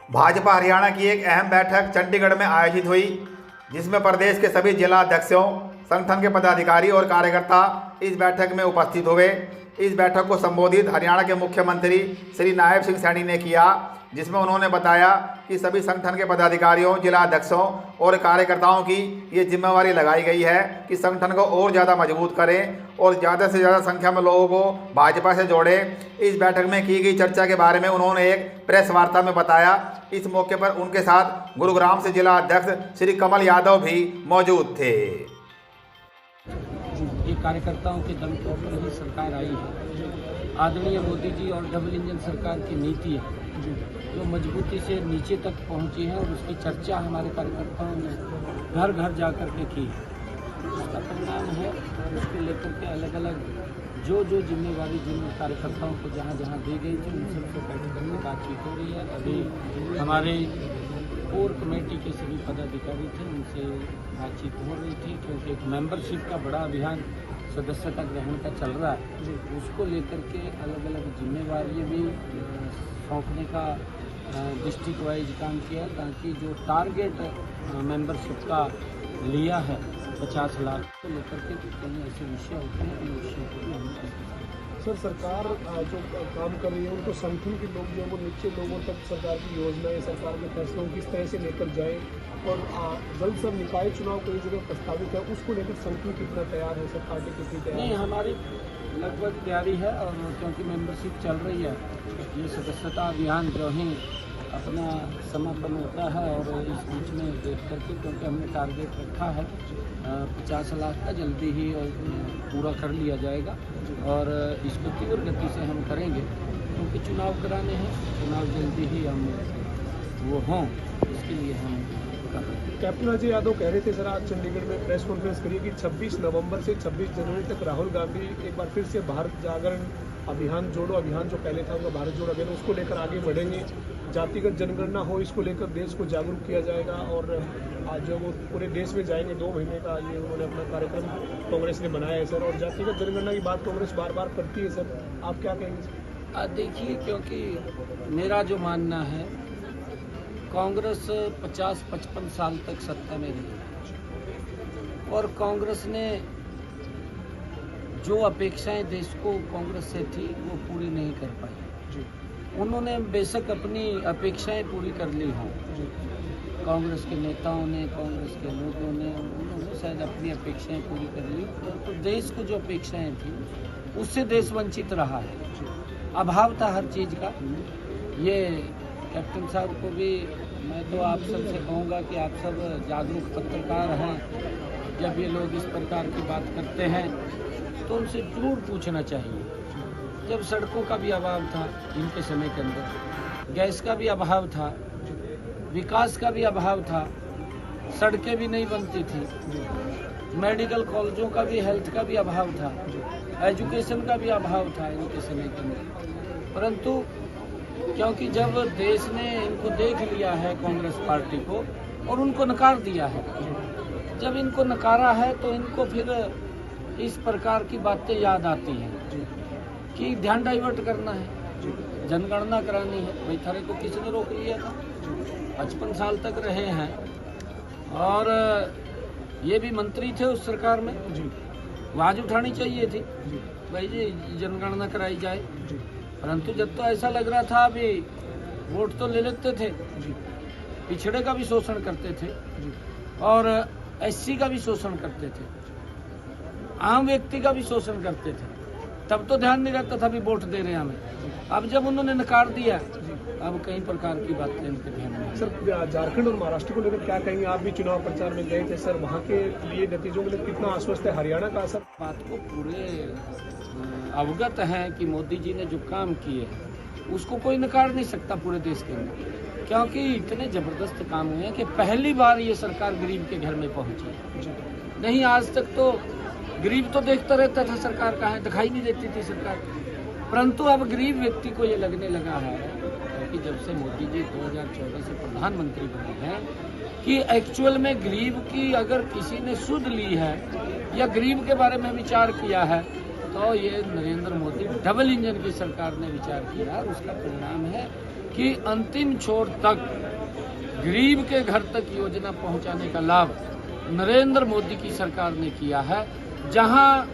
भाजपा हरियाणा की एक अहम बैठक चंडीगढ़ में आयोजित हुई, जिसमें प्रदेश के सभी जिला अध्यक्षों, संगठन के पदाधिकारी और कार्यकर्ता इस बैठक में उपस्थित हुए। इस बैठक को संबोधित हरियाणा के मुख्यमंत्री श्री नायब सिंह सैनी ने किया, जिसमें उन्होंने बताया कि सभी संगठन के पदाधिकारियों, जिला अध्यक्षों और कार्यकर्ताओं की ये जिम्मेवारी लगाई गई है कि संगठन को और ज़्यादा मजबूत करें और ज़्यादा से ज़्यादा संख्या में लोगों को भाजपा से जोड़ें। इस बैठक में की गई चर्चा के बारे में उन्होंने एक प्रेस वार्ता में बताया। इस मौके पर उनके साथ गुरुग्राम से जिला अध्यक्ष श्री कमल यादव भी मौजूद थे। ये कार्यकर्ताओं के दम के ऊपर ही सरकार आई है। आदरणीय मोदी जी और डबल इंजन सरकार की नीति है जो मजबूती से नीचे तक पहुंची है और उसकी चर्चा हमारे कार्यकर्ताओं ने घर घर जा कर के की है। उसका परिणाम है और उसको लेकर के अलग अलग जो जिम्मेवारी जिन कार्यकर्ताओं को जहाँ जहाँ दी गई थी उन सबसे बैठ करके बातचीत हो रही है। अभी हमारे कोर कमेटी के सभी पदाधिकारी थे, उनसे बातचीत हो रही थी, क्योंकि एक मेंबरशिप का बड़ा अभियान सदस्यता ग्रहण का चल रहा है। उसको लेकर के अलग अलग जिम्मेवारी भी सौंपने का डिस्ट्रिक्ट वाइज काम किया, ताकि जो टारगेट मेंबरशिप का लिया है 50 लाख को लेकर के कई ऐसे विषय होते हैं, उन विषयों को भी हम सर, सरकार जो काम कर रही है उनको संगठन के लोग जो है वो नीचे लोगों तक सरकार की योजनाएं, सरकार के फैसलों किस तरह से लेकर जाएं और जल्द से निकाय चुनाव कई जगह प्रस्तावित है, उसको लेकर संगठन कितना तैयार है, सर पार्टी कितनी तैयार है? नहीं, हमारी लगभग तैयारी है और क्योंकि मेंबरशिप चल रही है, ये सदस्यता अभियान जो है अपना समापन होता है और इस बीच में देख करके, क्योंकि हमने टारगेट रखा है 50 लाख का, जल्दी ही पूरा कर लिया जाएगा और इसको तीव्र गति से हम करेंगे, क्योंकि चुनाव कराने हैं, चुनाव जल्दी ही हम वो हों, इसके लिए हम कैप्टन अजय यादव कह रहे थे सर आज चंडीगढ़ में प्रेस कॉन्फ्रेंस करिए कि 26 नवंबर से 26 जनवरी तक राहुल गांधी एक बार फिर से भारत जागरण अभियान जोड़ो अभियान जो पहले था उनका भारत जोड़ो अभियान, उसको लेकर आगे बढ़ेंगे। जातिगत जनगणना हो, इसको लेकर देश को जागरूक किया जाएगा और आज जो वो पूरे देश में जाएंगे 2 महीने का ये उन्होंने अपना कार्यक्रम कांग्रेस ने बनाया है सर। और जातिगत जनगणना की बात कांग्रेस बार बार करती है सर, आप क्या कहेंगे सर? देखिए, क्योंकि मेरा जो मानना है, कांग्रेस 50-55 साल तक सत्ता में रही और कांग्रेस ने जो अपेक्षाएं देश को कांग्रेस से थी वो पूरी नहीं कर पाई। उन्होंने बेशक अपनी अपेक्षाएं पूरी कर ली हों, कांग्रेस के नेताओं ने, कांग्रेस के लोगों ने, उन्होंने शायद अपनी अपेक्षाएं पूरी कर ली, तो देश को जो अपेक्षाएं थी उससे देश वंचित रहा है। अभाव था हर चीज़ का। ये कैप्टन साहब को भी मैं तो आप सबसे कहूँगा कि आप सब जागरूक पत्रकार हैं, जब ये लोग इस प्रकार की बात करते हैं तो उनसे जरूर पूछना चाहिए। जब सड़कों का भी अभाव था इनके समय के अंदर, गैस का भी अभाव था, विकास का भी अभाव था, सड़कें भी नहीं बनती थी, मेडिकल कॉलेजों का भी, हेल्थ का भी अभाव था, एजुकेशन का भी अभाव था इनके समय के अंदर। परंतु क्योंकि जब देश ने इनको देख लिया है कांग्रेस पार्टी को और उनको नकार दिया है, जब इनको नकारा है तो इनको फिर इस प्रकार की बातें याद आती हैं कि ध्यान डाइवर्ट करना है, जनगणना करानी है। भाई थारे को किसने रोक लिया था? 55 साल तक रहे हैं और ये भी मंत्री थे उस सरकार में, आवाज उठानी चाहिए थी भाई जी जनगणना कराई जाए। परंतु जब तो ऐसा लग रहा था अभी वोट तो ले लेते थे, पिछड़े का भी शोषण करते थे और एससी का भी शोषण करते थे, आम व्यक्ति का भी शोषण करते थे, तब तो ध्यान नहीं रहता था भी वोट दे रहे हैं हमें। अब जब उन्होंने नकार दिया, अब कई प्रकार की बातें इनके ध्यान में। सर, झारखंड और महाराष्ट्र को लेकर क्या कहेंगे? आप भी चुनाव प्रचार में गए थे सर, वहाँ के लिए नतीजों में कितना आश्वस्त है हरियाणा का? असर बात को पूरे अवगत हैं कि मोदी जी ने जो काम किए उसको कोई नकार नहीं सकता पूरे देश के अंदर, क्योंकि इतने जबरदस्त काम हुए हैं कि पहली बार ये सरकार गरीब के घर में पहुंची। नहीं, आज तक तो गरीब तो देखता रहता था सरकार कहाँ है, दिखाई नहीं देती थी सरकार, परंतु अब गरीब व्यक्ति को ये लगने लगा है कि जब से मोदी जी 2014 से प्रधानमंत्री बने हैं कि एक्चुअल में गरीब की अगर किसी ने सुध ली है या गरीब के बारे में विचार किया है तो ये नरेंद्र मोदी डबल इंजन की सरकार ने विचार किया और उसका परिणाम है कि अंतिम छोर तक गरीब के घर तक योजना पहुंचाने का लाभ नरेंद्र मोदी की सरकार ने किया है। जहां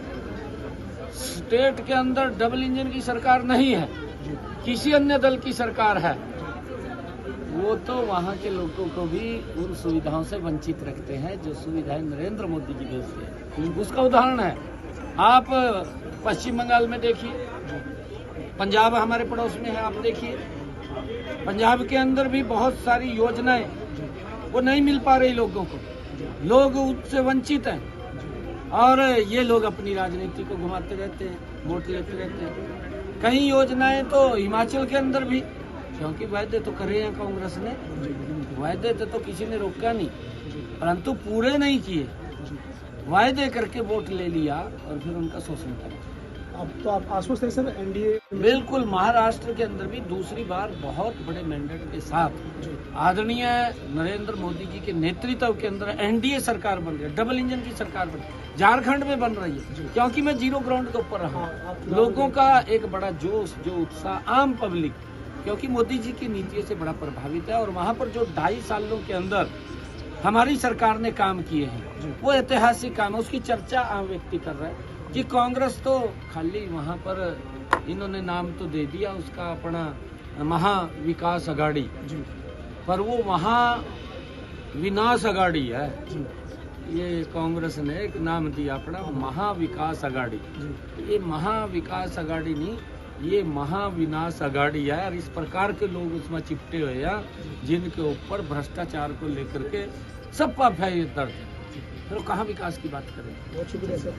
स्टेट के अंदर डबल इंजन की सरकार नहीं है, किसी अन्य दल की सरकार है, वो तो वहां के लोगों को भी उन सुविधाओं से वंचित रखते हैं जो सुविधाएं नरेंद्र मोदी जी देते हैं। उसका उदाहरण है, आप पश्चिम बंगाल में देखिए, पंजाब हमारे पड़ोस में है, आप देखिए पंजाब के अंदर भी बहुत सारी योजनाएं वो नहीं मिल पा रही लोगों को, लोग उससे वंचित हैं और ये लोग अपनी राजनीति को घुमाते रहते हैं, वोट लेते रहते हैं। कई योजनाएं तो हिमाचल के अंदर भी, क्योंकि वायदे तो करे हैं कांग्रेस ने, वायदे तो किसी ने रोका नहीं, परंतु पूरे नहीं किए, वायदे करके वोट ले लिया और फिर उनका शोषण किया। अब तो आप आश्वस्त हैं सर एनडीए? बिल्कुल, महाराष्ट्र के अंदर भी दूसरी बार बहुत बड़े मैंडेट के साथ आदरणीय नरेंद्र मोदी जी के नेतृत्व के अंदर एनडीए सरकार बन रही है, डबल इंजन की सरकार बन रही है। झारखंड में बन रही है, क्योंकि मैं जीरो ग्राउंड के ऊपर रहा, लोगों का एक बड़ा जोश, जो उत्साह, आम पब्लिक क्योंकि मोदी जी की नीतियों से बड़ा प्रभावित है और वहाँ पर जो 2.5 सालों के अंदर हमारी सरकार ने काम किए हैं वो ऐतिहासिक काम है, उसकी चर्चा आम व्यक्ति कर रहा है। कि कांग्रेस तो खाली वहाँ पर इन्होंने नाम तो दे दिया उसका अपना महाविकास अघाड़ी, पर वो महाविनाश अघाड़ी है। ये कांग्रेस ने एक नाम दिया अपना महाविकास अघाड़ी, ये महाविकास अघाड़ी नहीं, ये महाविनाश अघाड़ी है। और इस प्रकार के लोग उसमें चिपटे हुए हैं जिनके ऊपर भ्रष्टाचार को लेकर के सब पर दर्द है, फिर कहाँ विकास की बात करें। बहुत शुक्रिया सर।